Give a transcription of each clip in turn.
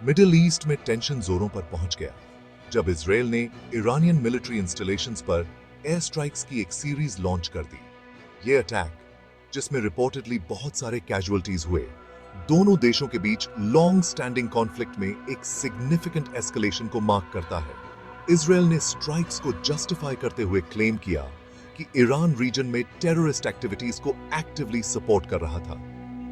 Middle east में tension जोरों पर पहुंच गया जब इजरायल ने ईरानियन मिलिट्री इंस्टॉलेशंस पर एयर स्ट्राइक्स की एक सीरीज लॉन्च कर दी। यह अटैक, जिसमें रिपोर्टेडली बहुत सारे कैजुअल्टीज हुए, दोनों देशों के बीच लॉन्ग स्टैंडिंग कॉन्फ्लिक्ट में एक सिग्निफिकेंट एस्केलेशन को मार्क करता है। इजरायल ने स्ट्राइक्स को जस्टिफाई करते हुए क्लेम किया कि ईरान रीजन में टेररिस्ट एक्टिविटीज को एक्टिवली सपोर्ट कर रहा था।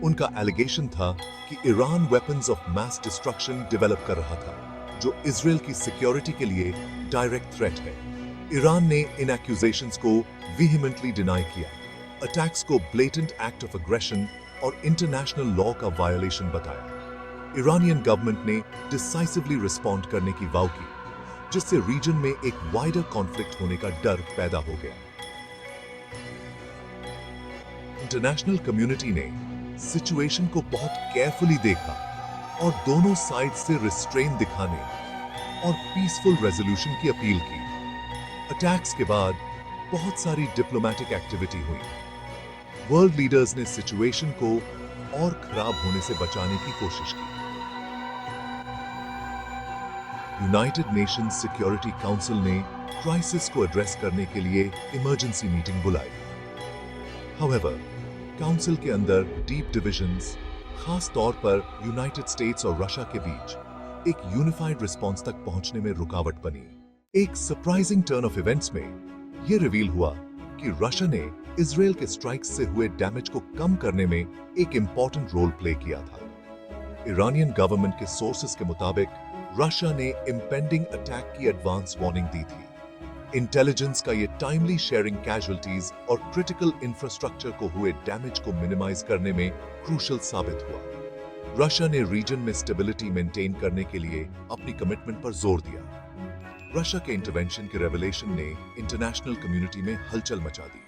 उनका एलिगेशन था कि Iran weapons of mass destruction develop कर रहा था, जो इजरायल की सिक्योरिटी के लिए डायरेक्ट थ्रेट है। ईरान ने इन एक्यूजेशंस को वीहिमेंटली डिनाई किया, अटैक्स को ब्लेटेंट एक्ट ऑफ एग्रेशन और इंटरनेशनल लॉ का वायोलेशन बताया। ईरानियन गवर्नमेंट ने डिसाइसिवली रिस्पॉन्ड करने की वाव की, जिससे रीजन में एक वाइडर कॉन्फ्लिक्ट होने का डर पैदा हो गया। इंटरनेशनल कम्युनिटी ने सिचुएशन को बहुत केयरफुली देखा और दोनों साइड से रिस्ट्रेन दिखाने और पीसफुल रेजोल्यूशन की अपील की। अटैक्स के बाद बहुत सारी डिप्लोमेटिक एक्टिविटी हुई। वर्ल्ड लीडर्स ने सिचुएशन को और खराब होने से बचाने की कोशिश की। यूनाइटेड नेशंस सिक्योरिटी काउंसिल ने क्राइसिस को एड्रेस करने के लिए इमरजेंसी मीटिंग बुलाई। हाउएवर, काउंसिल के अंदर डीप डिविजन्स, खास तौर पर यूनाइटेड स्टेट्स और रशिया के बीच एक यूनिफाइड रिस्पॉन्स तक पहुंचने में रुकावट बनी। एक सरप्राइजिंग टर्न ऑफ इवेंट्स में यह रिवील हुआ कि रशिया ने इजरायल के स्ट्राइक्स से हुए डैमेज को कम करने में एक इंपॉर्टेंट रोल प्ले किया था। ईरानियन गवर्नमेंट के सोर्सेस के मुताबिक रशिया ने इंपेंडिंग अटैक की एडवांस वार्निंग दी थी। इंटेलिजेंस का ये टाइमली शेयरिंग कैजुअल्टीज और क्रिटिकल इंफ्रास्ट्रक्चर को हुए डैमेज को मिनिमाइज करने में क्रूशल साबित हुआ। रशिया ने रीजन में स्टेबिलिटी मेंटेन करने के लिए अपनी कमिटमेंट पर जोर दिया। रशिया के इंटरवेंशन के रेवलेशन ने इंटरनेशनल कम्युनिटी में हलचल मचा दी।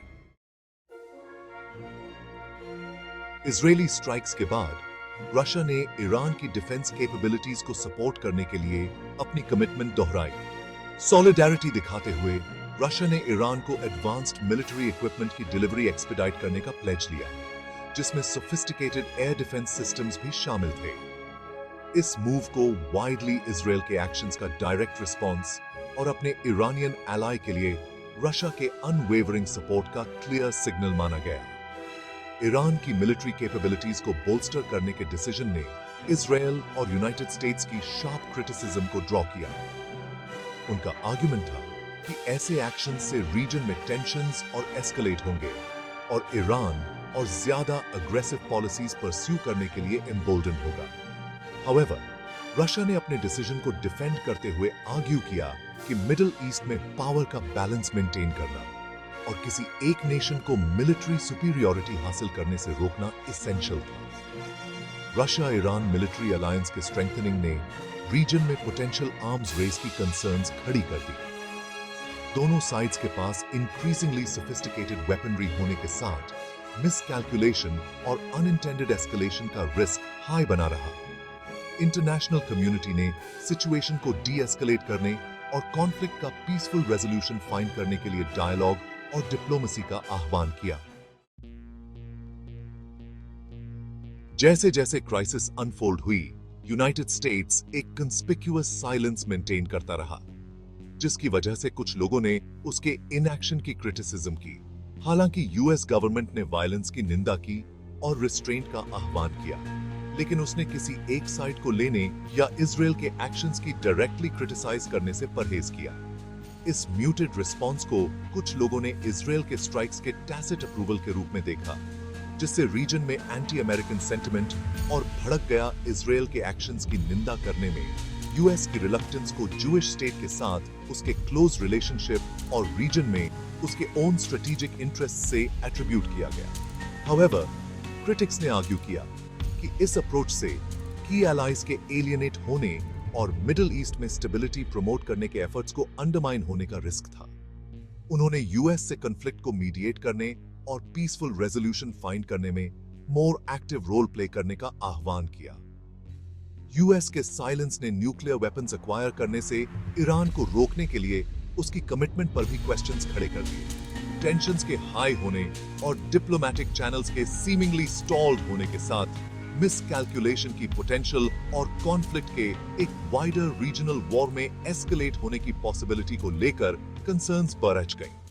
इजरायली स्ट्राइक्स के बाद रशिया ने ईरान की डिफेंस कैपेबिलिटीज को सपोर्ट करने के लिए अपनी कमिटमेंट दोहराई। सॉलिडेरिटी दिखाते हुए रशिया ने ईरान को एडवांस्ड मिलिट्री इक्विपमेंट की डिलीवरी एक्सपेडाइट करने का प्लेज लिया, जिसमें सोफिस्टिकेटेड एयर डिफेंस सिस्टम्स भी शामिल थे। इस मूव को वाइडली इजरायल के एक्शंस का डायरेक्ट रिस्पॉन्स और अपने ईरानियन एलाई के लिए रशिया के अनवेवरिंग सपोर्ट का क्लियर सिग्नल माना गया। ईरान की मिलिट्री कैपेबिलिटीज को बोल्स्टर करने के डिसीजन ने इजरायल और यूनाइटेड स्टेट्स की शार्प क्रिटिसिज्म को ड्रॉ किया। उनका आर्गुमेंट था कि ऐसे एक्शन से रीजन में टेंशंस और एस्केलेट होंगे और ईरान और ज्यादा अग्रेसिव पॉलिसीज परस्यू करने के लिए एम्बोल्डन होगा। हाउएवर, रशिया ने अपने डिसीजन को डिफेंड करते हुए आर्ग्यू किया कि मिडिल ईस्ट में पावर का बैलेंस मेंटेन करना और किसी एक नेशन को मिलिट्री सुपीरियरिटी हासिल करने से रोकना एसेंशियल था। रशिया ईरान मिलिट्री अलायंस के स्ट्रेंथनिंग ने रीजन में पोटेंशियल आर्म्स रेस की कंसर्न्स खड़ी कर दी। दोनों साइड्स के पास इंक्रीजिंगली सोफिस्टिकेटेड वेपनरी होने के साथ मिसकैलकुलेशन और अनइंटेंडेड एस्केलेशन का रिस्क हाई बना रहा। इंटरनेशनल कम्युनिटी ने सिचुएशन को डी एस्केलेट करने और कॉन्फ्लिक्ट का पीसफुल रेजोल्यूशन फाइंड करने के लिए डायलॉग और डिप्लोमेसी का आह्वान किया। जैसे जैसे क्राइसिस अनफोल्ड हुई, यूनाइटेड स्टेट्स एक कंस्पिक्यूअस साइलेंस मेंटेन करता रहा, जिसकी वजह से कुछ लोगों ने उसके इनएक्शन की क्रिटिसिज्म की। हालांकि यूएस गवर्नमेंट ने वायलेंस की निंदा की और रिस्ट्रेंट का आह्वान किया, लेकिन उसने किसी एक साइड को लेने या इजरायल के एक्शंस की डायरेक्टली क्रिटिसाइज करने से परहेज किया। इस म्यूटेड रिस्पॉन्स को कुछ लोगों ने इजरायल के स्ट्राइक्स के टैसिट अप्रूवल के रूप में देखा, जिससे रीजन में एंटी अमेरिकन सेंटिमेंट और भड़क गया इजरायल के एक्शंस की निंदा करने में यूएस की रिलक्टेंस को जूइश स्टेट के साथ उसके क्लोज रिलेशनशिप और रीजन में उसके ओन स्ट्रेटेजिक इंटरेस्ट से एट्रीब्यूट किया गया। हाउएवर, क्रिटिक्स ने आर्ग्यू किया कि इस अप्रोच से की एलाइज के एलियनेट होने और मिडिल ईस्ट में स्टेबिलिटी प्रमोट करने के एफर्ट्स को अंडरमाइन होने का रिस्क था। उन्होंने यूएस से कॉन्फ्लिक्ट को मीडिएट करने और पीसफुल रेजोल्यूशन फाइंड करने में मोर एक्टिव रोल प्ले करने का आह्वान किया। यूएस के साइलेंस ने न्यूक्लियर वेपन्स एक्वायर करने से ईरान को रोकने के लिए उसकी कमिटमेंट पर भी क्वेश्चंस खड़े कर दिए। टेंशंस के हाई होने और डिप्लोमेटिक चैनल्स के सीमिंगली स्टॉल्ड होने के साथ मिसकैलकुलेशन की पोटेंशियल और कॉन्फ्लिक्ट के एक वाइडर रीजनल वॉर में एस्केलेट होने की पॉसिबिलिटी को लेकर कंसर्न्स बरच गईं।